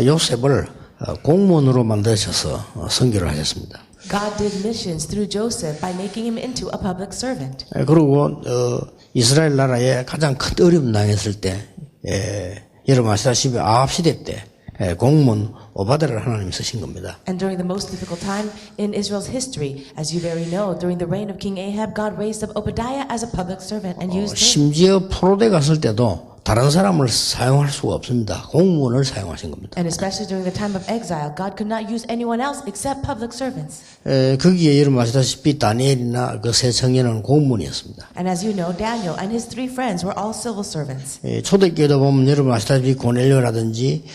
요셉을 공무원으로 만드셔서 선교를 하셨습니다. God did missions through Joseph by making him into a public servant. 그리고 이스라엘 나라에 가장 큰 어려움 당했을 때 여러분 아시다시피 아합 시대 때 공무원 오바댜를 하나님이 쓰신 겁니다. And during the most difficult time in Israel's history, as you very know, during the reign of King Ahab, God raised up Obadiah as a public servant and used him. 심지어 포로대 갔을 때도 다른 사람을 사용할 수가 없습니다. 공무원을 사용하신 겁니다. And especially during the time of exile, God could not use anyone else except public servants. 거기에 여러분 아시다시피 다니엘이나 그 세 청년은 공무원이었습니다. And as you know, Daniel and his three friends were all civil servants. 초대교회도 보면 여러분 아시다시피 고넬료라든지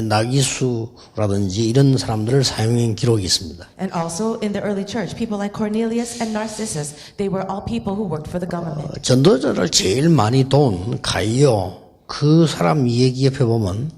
나기수라든지 이런 사람들을 사용한 기록이 있습니다. And also in the early church, people like Cornelius and Narcissus, they were all people who worked for the government. 전도자를 제일 많이 도운 가이오 그 사람 얘기 옆에 보면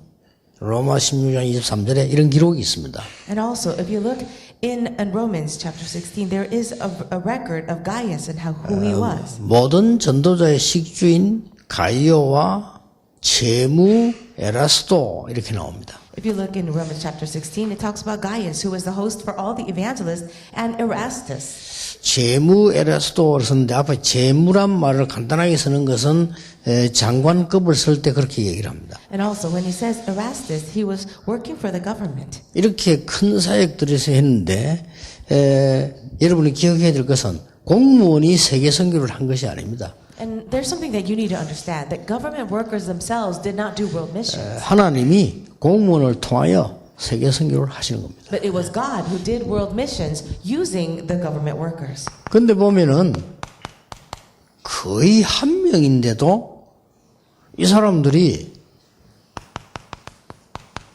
로마 16장 23절에 이런 기록이 있습니다. And also, if you look in Romans chapter 16, there is a record of Gaius and who he was. 모든 전도자의 식주인 가이오와 제무 에라스도 이렇게 나옵니다. If you look in Romans chapter 16, it talks about Gaius, who was the host for all the evangelists, and Erastus. 제무 에라스도를 썼는데 앞에 제무란 말을 간단하게 쓰는 것은 장관급을 쓸 때 그렇게 얘기를 합니다. And also, when he says Erastus, he was working for the government. 이렇게 큰 사역들에서 했는데 여러분이 기억해야 될 것은 공무원이 세계 선교를 한 것이 아닙니다. And there's something that you need to understand, that government workers themselves did not do world missions. 하나님이 공무원을 통하여 세계 선교를 하시는 겁니다. But it was God who did world missions using the government workers. 근데 보면은 거의 한 명인데도 이 사람들이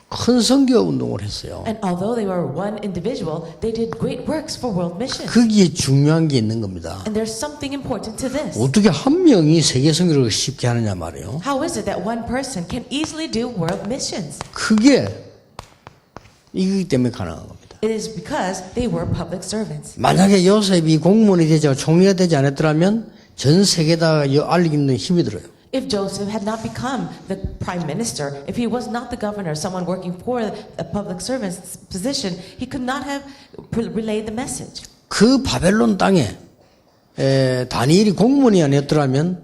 큰 선교 운동을 했어요. And although they were one individual, they did great works for world missions. 거기에 중요한 게 있는 겁니다. And there's something important to this. 어떻게 한 명이 세계 선교를 쉽게 하느냐 말이에요. How is it that one person can easily do world missions? 그게 이기 때문에 가능한 겁니다. It is because they were public servants. 만약에 요셉이 공무원이 되지 총리가 되지 않았더라면 전 세계에다 알리기는 힘이 들어요. If Joseph had not become the prime minister, if he was not the governor, someone working for a public servant's position, he could not have relayed the message. 그 바벨론 땅에 다니엘이 공무원이 아니었더라면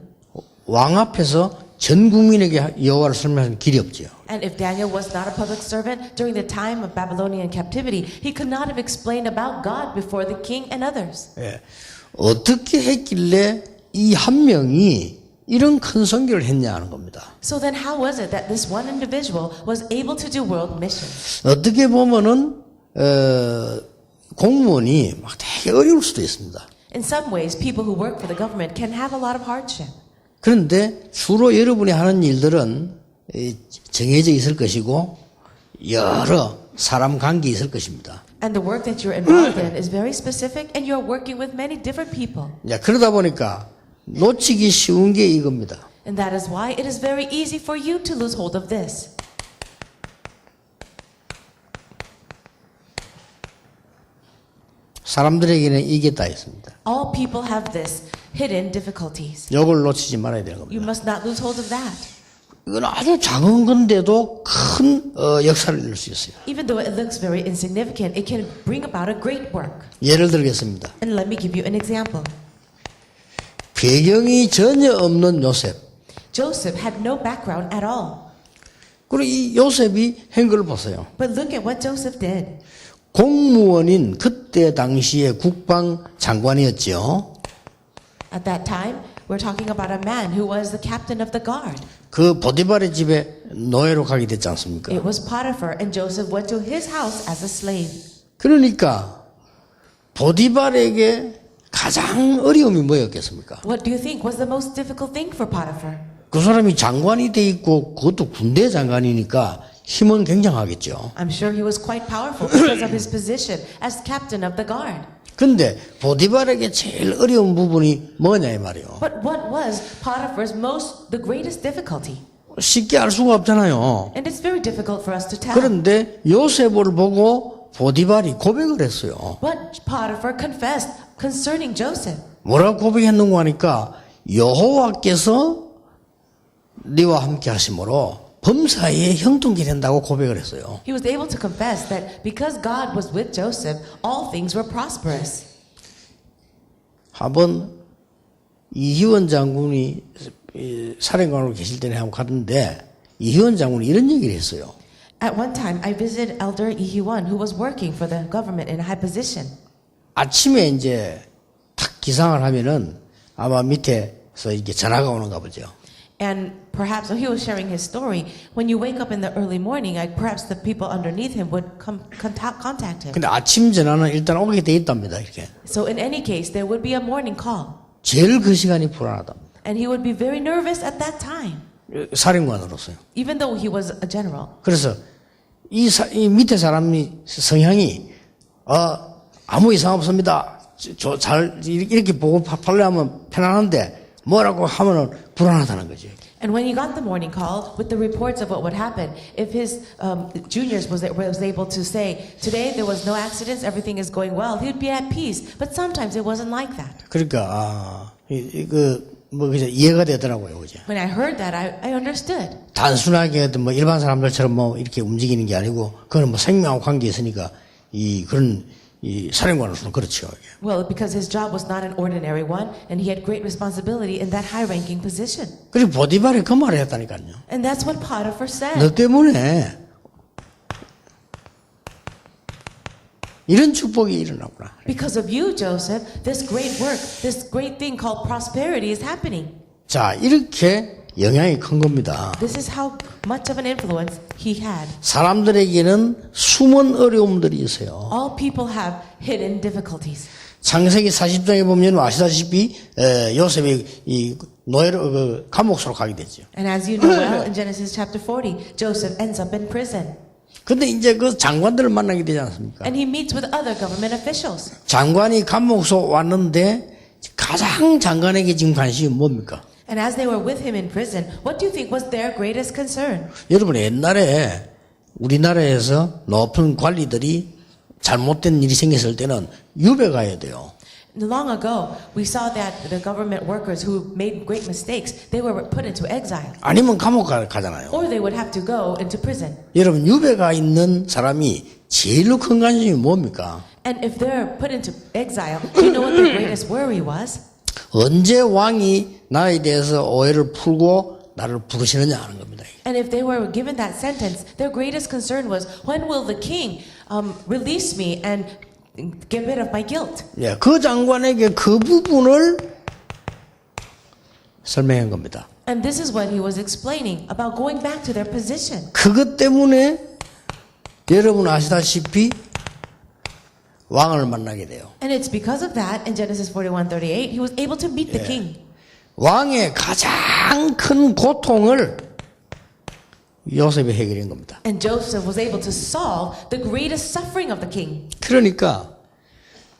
왕 앞에서 전 국민에게 여호와를 설명하는 길이 없지요. And if Daniel was not a public servant during the time of Babylonian captivity, he could not have explained about God before the king and others. 어떻게 했길래 이 한 명이 이런 큰 선교를 했냐 하는 겁니다. So then how was it that this one individual was able to do world missions? 어떻게 보면은 공무원이 막 되게 어려울 수도 있습니다. In some ways, people who work for the government can have a lot of hardship. 그런데 주로 여러분이 하는 일들은 정해져 있을 것이고 여러 사람 관계 있을 것입니다. And the work that you're involved in is very specific, and you're working with many different people. 그러다 보니까 놓치기 쉬운 게 이겁니다. And that is why it is very easy for you to lose hold of this. 사람들에게는 이게 다 있습니다. All people have this hidden difficulties. 이걸 놓치지 말아야 되는 You 겁니다. must not lose hold of that. 이건 아주 작은 건데도 큰 역사를 이룰 수 있어요. Even though it looks very insignificant, it can bring about a great work. 예를 들겠습니다. And let me give you an example. 배경이 전혀 없는 요셉. Joseph had no background at all. 그리고 이 요셉이 한 걸 보세요. But look at what Joseph did. 공무원인 그때 당시에 국방장관이었죠. At that time, we're talking about a man who was the captain of the guard. 그 보디발의 집에 노예로 가게 됐지 않습니까? It was Potiphar, and Joseph went to his house as a slave. 그러니까 보디발에게 가장 어려움이 뭐였겠습니까? What do you think was the most difficult thing for Potiphar? 그 사람이 장관이 돼 있고 그것도 군대 장관이니까 힘은 굉장하겠죠. I'm sure he was quite powerful because of his position as captain of the guard. 근데 보디발에게 제일 어려운 부분이 뭐냐 이 말이에요. But what was Potiphar's the greatest difficulty? 쉽게 알 수가 없잖아요. And it's very difficult for us to tell. 그런데 요셉을 보고 보디발이 고백을 했어요. But Potiphar confessed concerning Joseph. 뭐라고 고백했는가 하니까 여호와께서 네와 함께 하심으로 범사에 형통케 된다고 고백을 했어요. He was able to confess that because God was with Joseph, all things were prosperous. 한번 이희원 장군이 사령관으로 계실 때는 한번 갔는데 이희원 장군이 이런 얘기를 했어요. At one time, I visited Elder Lee Hee-won, who was working for the government in a high position. 아침에 이제 탁 기상을 하면은 아마 밑에서 이렇게 전화가 오는가 보죠. And perhaps, so he was sharing his story. When you wake up in the early morning, perhaps the people underneath him would contact him. 근데 아침 전화는 일단 오게 돼 있답니다. 이렇게. So in any case, there would be a morning call. 제일 그 시간이 불안하다. And he would be very nervous at that time, 사령관으로서요. even though he was a general. 그래서 이 밑에 사람이 성향이 아무 이상 없습니다. 잘 이렇게 보고 판례하면 편안한데 뭐라고 하면은 불안하다는 거죠. And when he got the morning call with the reports of what would happen, if his juniors was able to say, today there was no accidents, everything is going well, he'd be at peace. But sometimes it wasn't like that. 그러니까 그냥 이해가 되더라고요, 그죠? When I heard that, I understood. 단순하게 뭐 일반 사람들처럼 뭐 이렇게 움직이는 게 아니고 그거는 뭐 생명하고 관계 있으니까 그런 사령관으로서는 그렇죠. Well, because his job was not an ordinary one, and he had great responsibility in that high-ranking position. 그리고 보디발이 그 말을 했다니까요. And that's what Potiphar said. 너 때문에 이런 축복이 일어나구나. Because of you, Joseph, this great work, this great thing called prosperity is happening. 자, 이렇게 영향이 큰 겁니다. This is how much of an influence he had. 사람들에게는 숨은 어려움들이 있어요. All people have hidden difficulties. 창세기 40장에 보면 아시다시피 요셉이 이 노예로 감옥으로 가게 되죠. And as you know well, in Genesis chapter 40, Joseph ends up in prison. 근데 이제 그 장관들을 만나게 되지 않습니까? And he meets with other government officials. 장관이 감옥에서 왔는데 가장 장관에게 지금 관심이 뭡니까? And as they were with him in prison, what do you think was their greatest concern? 여러분 옛날에 우리나라에서 높은 관리들이 잘못된 일이 생겼을 때는 유배 가야 돼요. Long ago, we saw that the government workers who made great mistakes, they were put into exile. 아니면 감옥 가잖아요. Or they would have to go into prison. 여러분 유배가 있는 사람이 제일 큰 관심이 뭡니까? And if they're put into exile, do you know what their greatest worry was? 언제 왕이 나에 대해서 오해를 풀고 나를 부르시느냐 하는 겁니다. And if they were given that sentence, their greatest concern was, when will the king release me and get rid of my guilt? 예, 그 장관에게 그 부분을 설명한 겁니다. And this is what he was explaining about going back to their position. 그것 때문에 여러분 아시다시피 왕을 만나게 돼요. And it's because of that, in Genesis 41:38, he was able to meet the king. 왕의 가장 큰 고통을 요셉이 해결한 겁니다. And Joseph was able to solve the greatest suffering of the king. 그러니까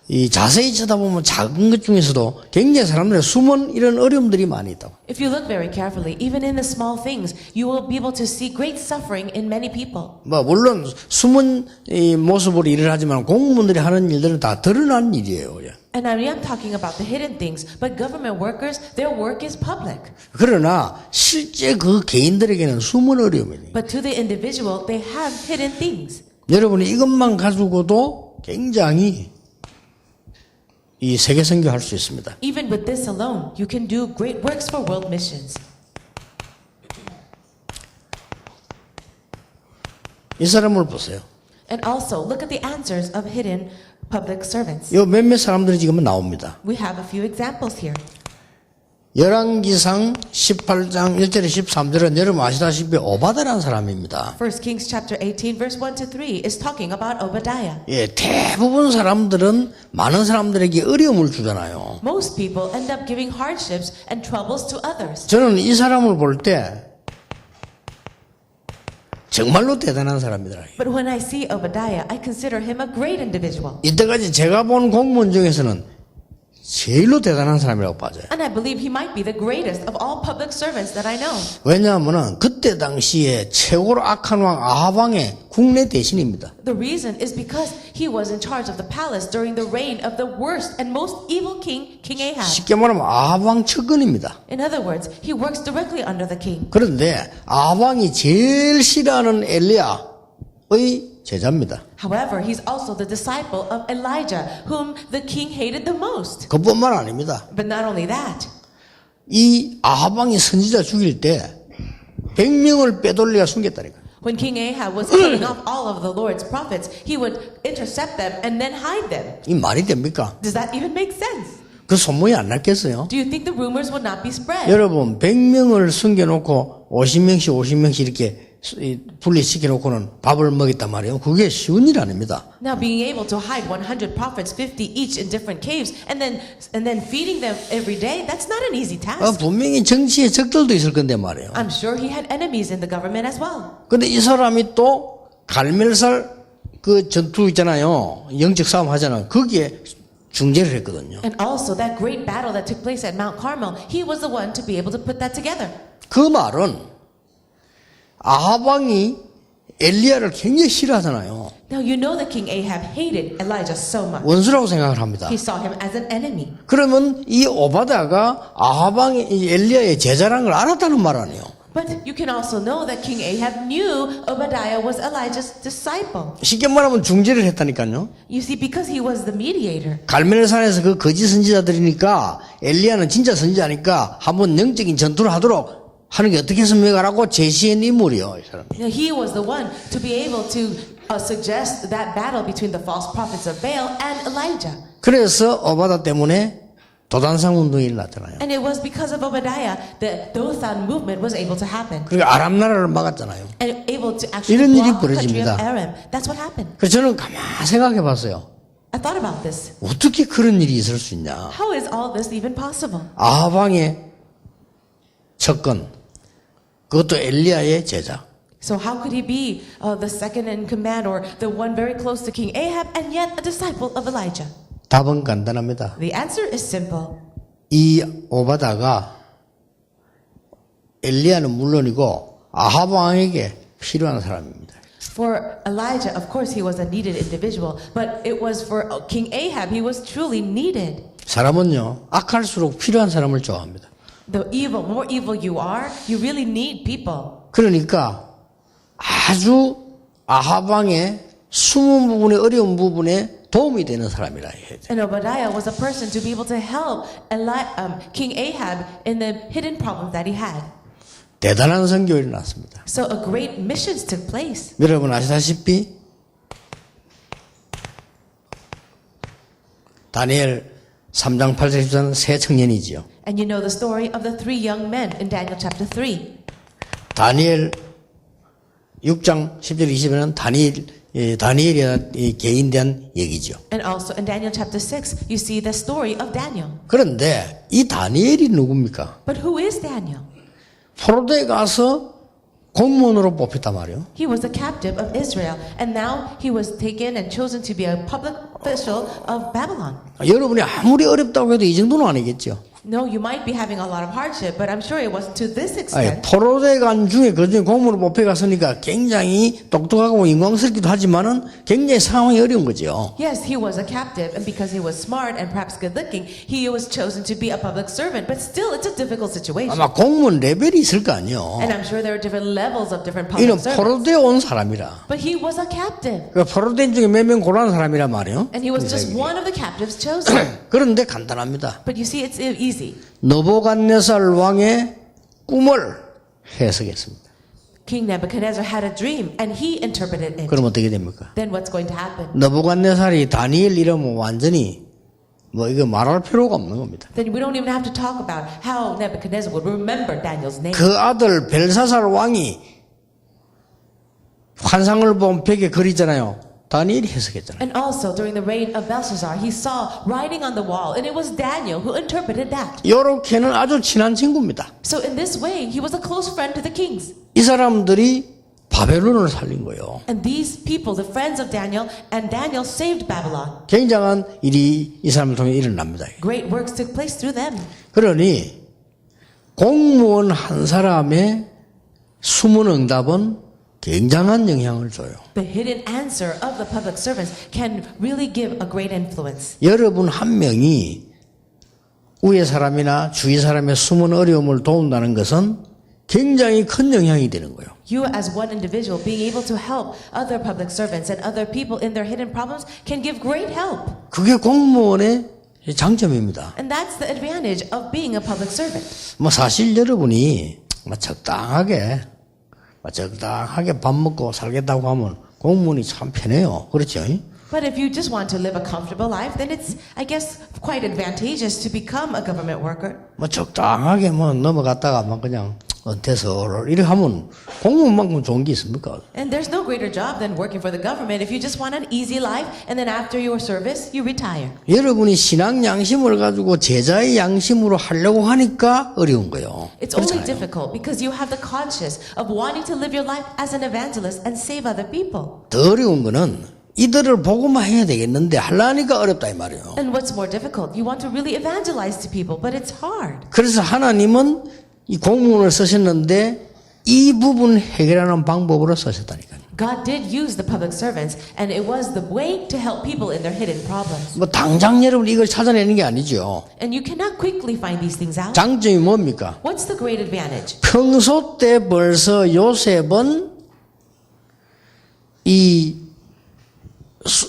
이 자세히 쳐다보면 작은 것 중에서도 굉장히 사람들의 숨은 이런 어려움들이 많이 있다고. If you look very carefully, even in the small things, you will be able to see great suffering in many people. 뭐 물론 숨은 이 모습으로 일을 하지만 공무원들이 하는 일들은 다 드러난 일이에요. And I am talking about the hidden things, but government workers, their work is public. 그러나 실제 그 개인들에게는 숨은 어려움이에요. But to the individual, they have hidden things. 여러분이 이것만 가지고도 굉장히 이 세계 선교할 수 있습니다. Even with this alone, you can do great works for world missions. 이 사람을 보세요. And also, look at the answers of hidden public servants. 요 몇몇 사람들이 지금 나옵니다. We have a few examples here. 열왕기상 18장 1절에 13절은 여러분 아시다시피 오바다라는 사람입니다. 1 Kings chapter 18 verse 1 to 3 is talking about Obadiah. 예, 대부분 사람들은 많은 사람들에게 어려움을 주잖아요. Most people end up giving hardships and troubles to others. 저는 이 사람을 볼 때 정말로 대단한 사람이더라. But when I see Obadiah, I consider him a great individual. 이때까지 제가 본 공무원 중에서는 제일로 대단한 사람이라고 봐져요. And I believe he might be the greatest of all public servants that I know. 왜냐하면은 그때 당시에 최고로 악한 왕 아합 왕의 국내 대신입니다. The reason is because he was in charge of the palace during the reign of the worst and most evil king, King Ahab. 쉽게 말하면 아합 왕 측근입니다. In other words, he works directly under the king. 그런데 아합 왕이 제일 싫어하는 엘리야의 제자입니다. However, he's also the disciple of Elijah, whom the king hated the most. 그뿐만 아닙니다. But not only that, 이 아합 왕이 선지자 죽일 때 100명을 빼돌려 숨겼다니까. when King Ahab was killing off all of the Lord's prophets, he would intercept them and then hide them. 이 말이 됩니까? Does that even make sense? 그 소문이 안 났겠어요? Do you think the rumors would not be spread? 여러분 100명을 숨겨놓고 50명씩 이렇게 분리시켜놓고는 밥을 먹였단 말이에요. 그게 쉬운 일 아닙니다. Now, being able to hide 100 prophets, 50 each in different caves, and then feeding them every day, that's not an easy task. 분명히 정치에 적들도 있을 건데 말이에요. I'm sure he had enemies in the government as well. 근데 이 사람이 또 갈멜살 그 전투 있잖아요. 영적 싸움 하잖아요. 거기에 중재를 했거든요. And also that great battle that took place at Mount Carmel, he was the one to be able to put that together. 그 말은 아합 왕이 엘리야를 굉장히 싫어하잖아요. Now you know that King Ahab hated Elijah so much. 원수라고 생각을 합니다. He saw him as an enemy. 그러면 이 오바다가 아합 왕이 이 엘리야의 제자라는 걸 알았다는 말 아니에요. But you can also know that King Ahab knew Obadiah was Elijah's disciple. 쉽게 말하면 중재를 했다니까요. You see, because he was the mediator. 갈멜산에서 그 거짓 선지자들이니까 엘리야는 진짜 선지자니까 한번 영적인 전투를 하도록 하는 게 어떻겠습니까라고 제시한 인물이요, 이 사람. Now, he was the one to be able to suggest that battle between the false prophets of Baal and Elijah. 그래서 오바다 때문에 도단상 운동이 일어났잖아요. And it was because of Obadiah that the Dothan movement was able to happen. 그리고 아람 나라를 막았잖아요. And able to actually 이런 일이 block the country 벌어집니다. of Aram. That's what happened. 그래서 저는 가만히 생각해 봤어요. I thought about this. 어떻게 그런 일이 있을 수 있냐. How is all this even possible? 아합 왕의 접근, 그것도 엘리야의 제자. So how could he be the second in command or the one very close to King Ahab and yet a disciple of Elijah? 답은 간단합니다. The answer is simple. 이 오바다가 엘리야는 물론이고 아합 왕에게 필요한 사람입니다. For Elijah, of course, he was a needed individual, but it was for King Ahab, he was truly needed. 사람은요, 악할수록 필요한 사람을 좋아합니다. The more evil you are, you really need people. 그러니까 아주 아합 왕의 숨은 부분에 어려운 부분에 도움이 되는 사람이라 해야 돼요. And Obadiah was a person to be able to help King Ahab in the hidden problems that he had. 대단한 선교가 일어났습니다. So a great missions took place. 여러분 아시다시피 다니엘 3장 8절 10절 세 청년이지요. And you know the story of the three young men in Daniel chapter 3. 다니엘 6장 10절 20절은 다니엘의 개인 대한 얘기죠. And also in Daniel chapter 6, you see the story of Daniel. 그런데 이 다니엘이 누굽니까? But who is Daniel? 포로대에 가서 공무원으로 뽑혔단 말이에요. He was a captive of Israel, and now he was taken and chosen to be a public official of Babylon. 여러분이 아무리 어렵다고 해도 이 정도는 아니겠죠. No, you might be having a lot of hardship, but I'm sure it wasn't to this 아니, extent. 포로대 간 중에 그중에 공무원으로 뽑혀갔으니까 굉장히 똑똑하고 인광스럽기도 하지만은 굉장히 상황이 어려운 거죠. Yes, he was a captive, and because he was smart and perhaps good-looking, he was chosen to be a public servant. But still, it's a difficult situation. 아마 공무원 레벨이 있을 거 아니에요. And I'm sure there are different levels of different 이는 public servants. 포로대에 온 사람이라. But he was a captive, 그 포로대 중에 몇 명 고라는 사람이란 말이에요. and he was just one of the captives chosen. 그런데 간단합니다. But you see, it's easy. 느부갓네살 왕의 꿈을 해석했습니다. King Nebuchadnezzar had a dream, and he interpreted it. 그럼 어떻게 됩니까? Then what's going to happen? 느부갓네살이 다니엘 이러면 완전히 이거 말할 필요가 없는 겁니다. Then we don't even have to talk about how Nebuchadnezzar would remember Daniel's name. 그 아들 벨사살 왕이 환상을 본 벽에 그리잖아요. 다니엘이 해석했잖아요. And also during the reign of Belshazzar, he saw writing on the wall, and it was Daniel who interpreted that. 요렇게는 아주 친한 친구입니다. So in this way, he was a close friend to the kings. 이 사람들이 바벨론을 살린 거예요. And these people, the friends of Daniel, and Daniel saved Babylon. 굉장한 일이 이 사람을 통해 일어납니다. Great works took place through them. 그러니 공무원 한 사람의 숨은 응답은 굉장한 영향을 줘요. The hidden answer of the public servants can really give a great influence. 여러분 한 명이 위의 사람이나 주위 사람의 숨은 어려움을 도운다는 것은 굉장히 큰 영향이 되는 거예요. You as one individual being able to help other public servants and other people in their hidden problems can give great help. 그게 공무원의 장점입니다. And that's the advantage of being a public servant. 뭐 사실 여러분이 적당하게 밥 먹고 살겠다고 하면 공무원이 참 편해요. 그렇죠? But if you just want to live a comfortable life, then it's, I guess, quite advantageous to become a government worker. 뭐 적당하게 뭐 넘어갔다가 막 그냥 은퇴서 이렇게 하면 공무원만큼 좋은 게 있습니까? And there's no greater job than working for the government if you just want an easy life and then after your service, you retire. 여러분이 신앙 양심을 가지고 제자의 양심으로 하려고 하니까 어려운 거예요. It's only difficult because you have the conscience of wanting to live your life as an evangelist and save other people. 더 어려운 거는 이들을 보고만 해야 되겠는데 하려니까 어렵다 이 말이에요. And what's more difficult? You want to really evangelize to people, but it's hard. 그래서 하나님은 이 공무원을 쓰셨는데 이 부분 해결하는 방법으로 쓰셨다니까요. God did use the public servants, and it was the way to help people in their hidden problems. 뭐 당장 여러분 이걸 찾아내는 게 아니죠. And you cannot quickly find these things out. 장점이 뭡니까? What's the great advantage? 평소 때 벌써 요셉은 이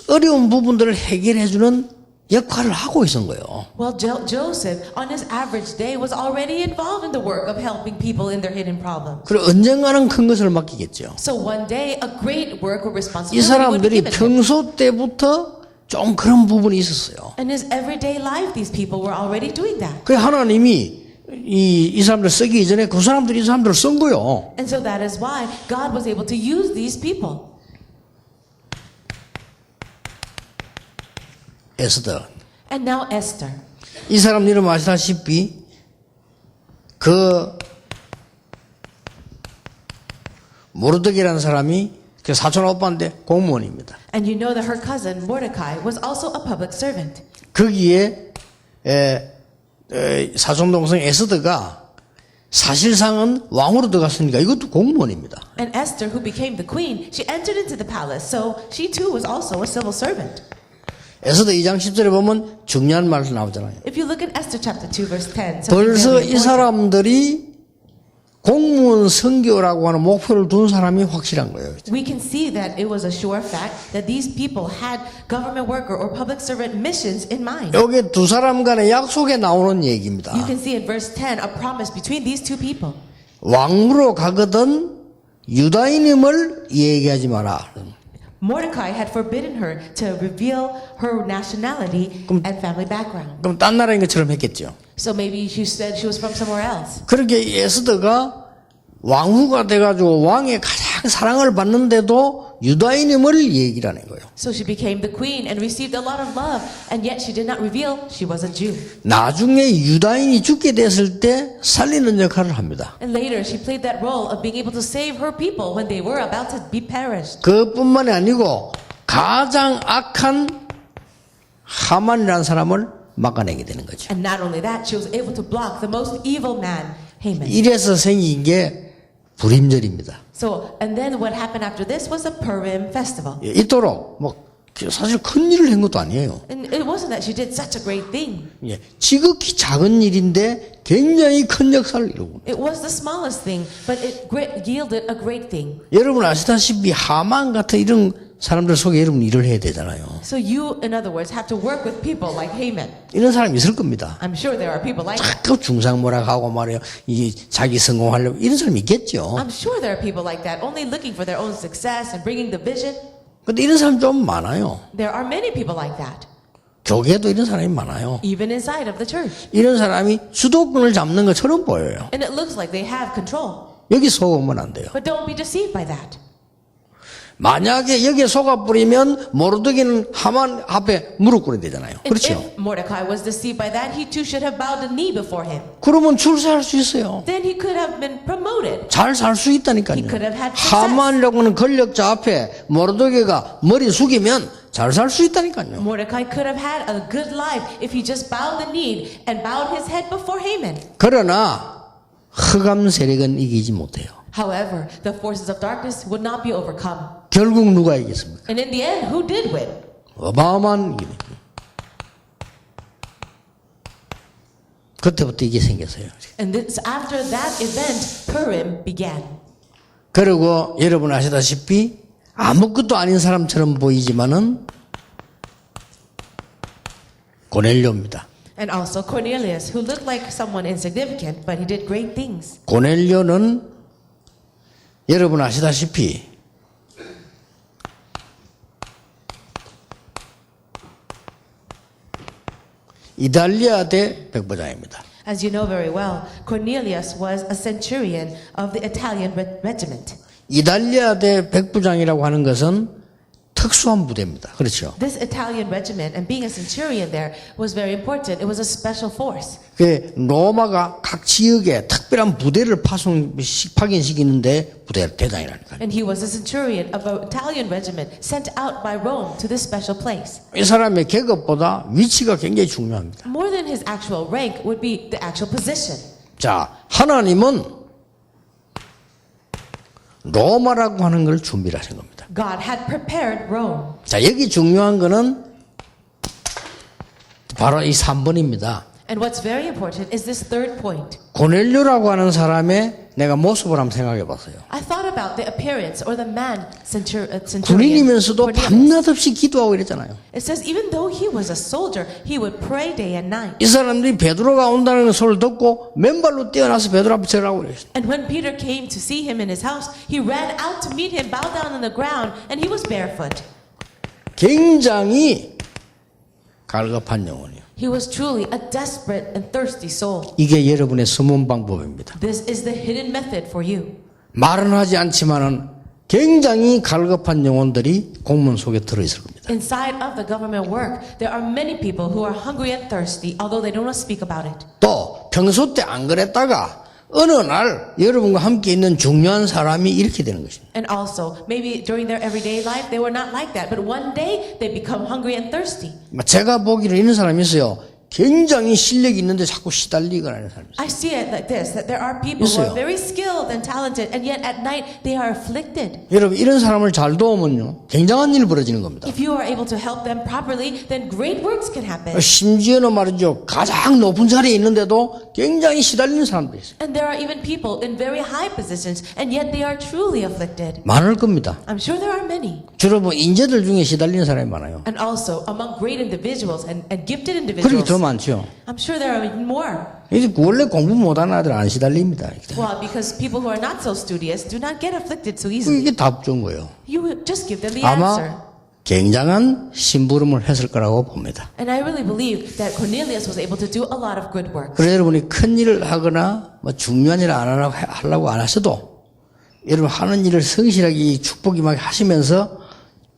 어려운 부분들을 해결해주는 역할을 하고 있었던 거예요. Well, Joseph, on his average day, was already involved in the work of helping people in their hidden problems. 그리고 언젠가는 큰 것을 맡기겠죠. So one day, a great work or 이 responsibility would be 사람들이 given to him. 평소 때부터 좀 그런 부분이 있었어요. In his everyday life, these people were already doing that. 그 하나님이 이 사람들 쓰기 이전에 그 사람들이 이 사람들을 쓴 거예요. And so that is why God was able to use these people. 에스더. And now Esther. 이 사람 이름 아시다시피 그 모르드게라는 사람이 그 사촌 오빠인데 공무원입니다. And you know that her cousin Mordecai was also a public servant. 거기에 사촌 동생 에스더가 사실상은 왕으로 들어갔으니까 이것도 공무원입니다. And Esther, who became the queen, she entered into the palace, so she too was also a civil servant. 에스더 2장 10절에 보면 중요한 말이 나오잖아요. If you look at Esther chapter 2 verse 10, 벌써 이 사람들이 공무원 선교라고 하는 목표를 둔 사람이 확실한 거예요. we can see that it was a sure fact that these people had government worker or public servant missions in mind. 여기 두 사람 간의 약속에 나오는 얘기입니다. You can see in verse 10 a promise between these two people. 왕으로 가거든 유다인임을 얘기하지 마라. Mordecai had forbidden her to reveal her nationality and family background. 그럼 딴 나라인 것처럼 했겠죠. So maybe she said she was from somewhere else. 그렇게 에스더가 왕후가 돼가지고 왕의 가장 사랑을 받는데도 유다인임을 얘기를 하는 거예요. So she became the queen and received a lot of love, and yet she did not reveal she was a Jew. 나중에 유다인이 죽게 됐을 때 살리는 역할을 합니다. And later she played that role of being able to save her people when they were about to be perished. 그뿐만이 아니고 가장 악한 하만이라는 사람을 막아내게 되는 거죠. And not only that, she was able to block the most evil man, Haman. 이래서 생긴 게 불임절입니다. So, and then what happened after this was a Purim festival. 이토록 뭐 사실 큰 일을 한 것도 아니에요. And it wasn't that she did such a great thing. 지극히 작은 일인데 굉장히 큰 역사를 이루고. It was the smallest thing, but it yielded a great thing. 여러분 아시다시피 하만 같은 이런 사람들 속에 여러분 일을 해야 되잖아요. So you, in other words, have to work with people like Haman. 이런 사람이 있을 겁니다. I'm sure there are people like that. 자꾸 중상모략하고 말이에요. 이 자기 성공하려고 이런 사람이 있겠죠. I'm sure there are people like that, only looking for their own success and bringing the vision. 근데 이런 사람 좀 많아요. There are many people like that, 교계도 이런 사람이 많아요. even inside of the church. 이런 사람이 주도권을 잡는 것처럼 보여요. And it looks like they have control. 여기 속으면 안 돼요. But don't be deceived by that. 만약에 여기에 속아 뿌리면 모르드게는 하만 앞에 무릎 꿇어야 되잖아요. 그렇죠? If Mordecai was deceived by that, he too should have bowed a knee before him. 그러면 출세할 수 있어요. Then he could have been promoted. 잘 살 수 있다니까요. He could have had success. 하만이라고 하는 권력자 앞에 모르드게가 머리 숙이면 잘 살 수 있다니까요. Mordecai could have had a good life if he just bowed the knee and bowed his head before Haman. 그러나 흑암 세력은 이기지 못해요. However, the forces of darkness would not be overcome. 결국 누가 이겼습니까? And in the end, who did win? 어마어마한 이깁니다. 그때부터 이게 생겼어요. And this, after that event, Purim began. 그리고 여러분 아시다시피 아무것도 아닌 사람처럼 보이지만은 고넬료입니다. And also Cornelius, who looked like someone insignificant, but he did great things. 고넬료는 여러분 아시다시피 이탈리아 대 백부장입니다. As you know very well, Cornelius was a centurion of the Italian regiment. 이탈리아 대 백부장이라고 하는 것은 특수한 부대입니다. 그렇죠? This Italian regiment and being a centurion there was very important. It was a special force. 그 로마가 각 지역에 특별한 부대를 파견시키는데 부대 대장이라니까요. And he was a centurion of an Italian regiment sent out by Rome to this special place. 이 사람의 계급보다 위치가 굉장히 중요합니다. More than his actual rank would be the actual position. 자, 하나님은 로마라고 하는 걸 준비를 하신 겁니다. God had prepared Rome. 자, 여기 중요한 거는 바로 이 3번입니다. And what's very important is this third point. 고넬료라고 하는 사람의 내가 모습을 한번 생각해 봤어요. I thought about the appearance or the man centurion. 군인이면서도 Cornelius. 밤낮없이 기도하고 이랬잖아요. It says even though he was a soldier, he would pray day and night. 이 사람들이 베드로가 온다는 소리를 듣고 맨발로 뛰어나서 베드로 앞에 절하고 그랬어요. And when Peter came to see him in his house, he ran out to meet him, bowed down on the ground, and he was barefoot. 굉장히 갈급한 영혼이에요. He was truly a desperate and thirsty soul. 이게 여러분의 숨은 방법입니다. This is the hidden method for you. 말은 하지 않지만은 굉장히 갈급한 영혼들이 공문 속에 들어있을 겁니다. Inside of the government work, there are many people who are hungry and thirsty, although they don't speak about it. 또 평소 때 안 그랬다가 어느 날 여러분과 함께 있는 중요한 사람이 이렇게 되는 것입니다. And also, maybe during their everyday life, they were not like that, but one day they become hungry and thirsty. 제가 보기로 이런 사람이 있어요. 굉장히 실력이 있는데 자꾸 시달리거나 하는 사람이 있어요. I see it like this, that there are people who are very skilled and talented, and yet at night they are afflicted. 여러분 이런 사람을 잘 도우면요 굉장한 일이 벌어지는 겁니다. If you are able to help them properly, then great works can happen. 심지어는 말이죠 가장 높은 자리에 있는데도 굉장히 시달리는 사람도 있어요. And there are even people in very high positions, and yet they are truly afflicted. 많을 겁니다. I'm sure there are many. 주로 뭐 인재들 중에 시달리는 사람이 많아요. And also among great individuals and gifted 그렇게 individuals. 더 많죠. I'm sure there are even more. 이제 원래 공부 못하는 아들 안 시달립니다. Well, because people who are not so studious do not get afflicted so easily. 이게 답 좋은 거예요. You will just give them the answer. 아마 굉장한 심부름을 했을 거라고 봅니다. And I really believe that Cornelius was able to do a lot of good work. 그래서 여러분이 큰 일을 하거나 뭐 중요한 일을 하려고 안 하셔도 여러분 하는 일을 성실하게 축복 임하게 하시면서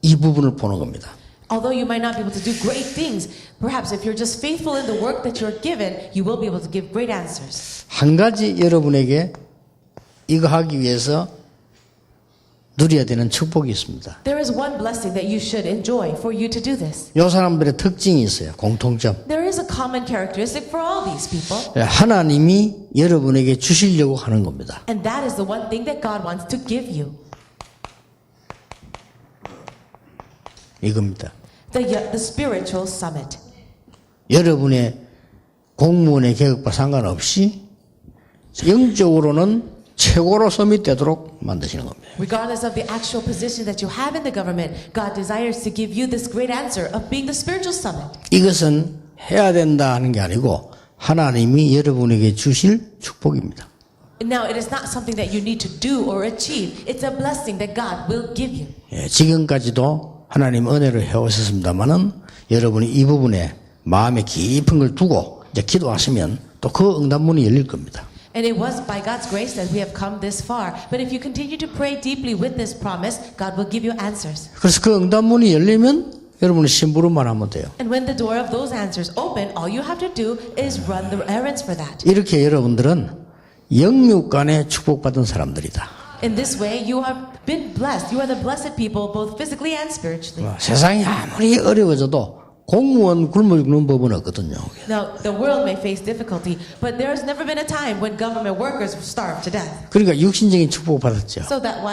이 부분을 보는 겁니다. Although you might not be able to do great things, perhaps if you're just faithful in the work that you're given, you will be able to give great answers. 한 가지 여러분에게 이거 하기 위해서 누려야 되는 축복이 있습니다. There is one blessing that you should enjoy for you to do this. 이 사람들의 특징이 있어요. 공통점. There is a common characteristic for all these people. 하나님이 여러분에게 주시려고 하는 겁니다. And that is the one thing that God wants to give you. 이겁니다. The spiritual summit. 여러분의 공무원의 계급과 상관없이 영적으로는 최고로 서밋되도록 만드시는 겁니다. Regardless of the actual position that you have in the government, God desires to give you this great answer of being the spiritual summit. 이것은 해야 된다 하는 게 아니고 하나님이 여러분에게 주실 축복입니다. Now, it is not something that you need to do or achieve. It's a blessing that God will give you. 예, 지금까지도 하나님 은혜를 해오셨습니다만은 여러분이 이 부분에 마음에 깊은 걸 두고 이제 기도하시면 또 그 응답문이 열릴 겁니다. And it was by God's grace that we have come this far. But if you continue to pray deeply with this promise, God will give you answers. 그래서 그 응답문이 열리면 여러분은 심부름만 하면 돼요. And when the door of those answers open, all you have to do is run the errands for that. 이렇게 여러분들은 영육간에 축복받은 사람들이다. In this way, you have been blessed. You are the blessed people, both physically and spiritually. 세상이 아무리 어려워져도 공무원 굶어 죽는 법은 없거든요. Now, the world may face difficulty, but there has never been a time when government workers starve to death. 그러니까 육신적인 축복 받았죠. So that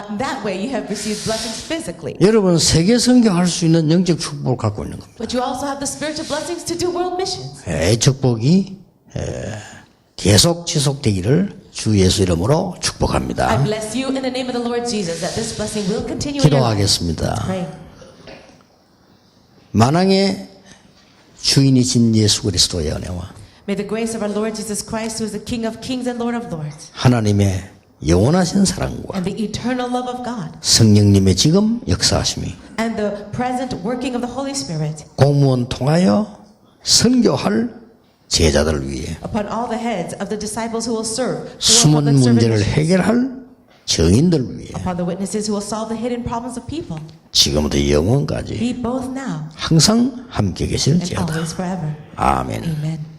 way you have received blessings physically. 여러분 세계 선교할 수 있는 영적 축복을 갖고 있는 겁니다. But you also have the spiritual blessings to do world missions. 이 축복이 계속 지속되기를 주 예수 이름으로 I 축복합니다. bless you in the name of the Lord Jesus that this blessing will continue in your life. 기도하겠습니다. Pray. 만왕의 주인이신 예수 그리스도의 은혜와 May the grace of our Lord Jesus Christ, who is the King of kings and Lord of lords, 하나님의 영원하신 사랑과 and the eternal love of God, 성령님의 지금 역사하심이 and the present working of the Holy Spirit 공무원 통하여 선교할 제자들을 위해 upon all the heads of the disciples who will serve, who will 숨은 public servant 문제를 missions, 해결할 증인들을 위해 upon the witnesses who will solve the hidden problems of people, 지금부터 영원까지 be both now 항상 함께 and 계실지어다. always forever. 아멘. Amen.